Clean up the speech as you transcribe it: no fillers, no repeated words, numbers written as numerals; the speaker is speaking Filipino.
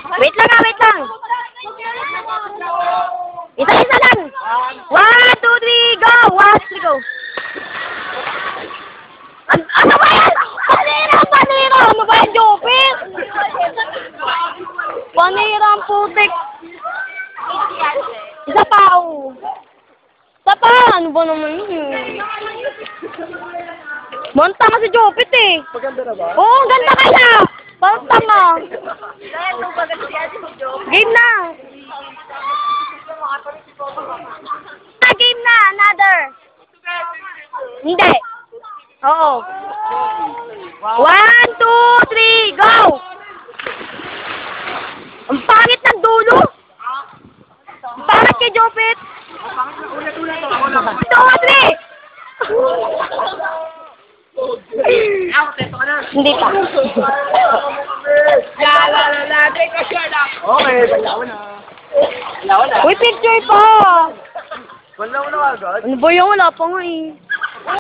Wait lang ah, wait lang. Isa-isa lang. 1, 2, 3, go! 1, 2, 3, go. Ano ba yan? Panira! Panira! Ano ba yan, Jopit? Panira ang putik. Isa pa, oh. Isa pa! Ano ba naman yun? Manta nga si Jopit eh. Maganda na ba? Oo, ang ganda kaya. Parang tama. Game na. Game na, another. Hindi. Oo. 1, 2, 3, go! Ang pangit ng dulo. Ang pangit kay Jopit. 2, 3. Hindi pa. Okay, balaw na. Uy, picture pa. Balaw na agad. Ano ba yung wala pa nga eh.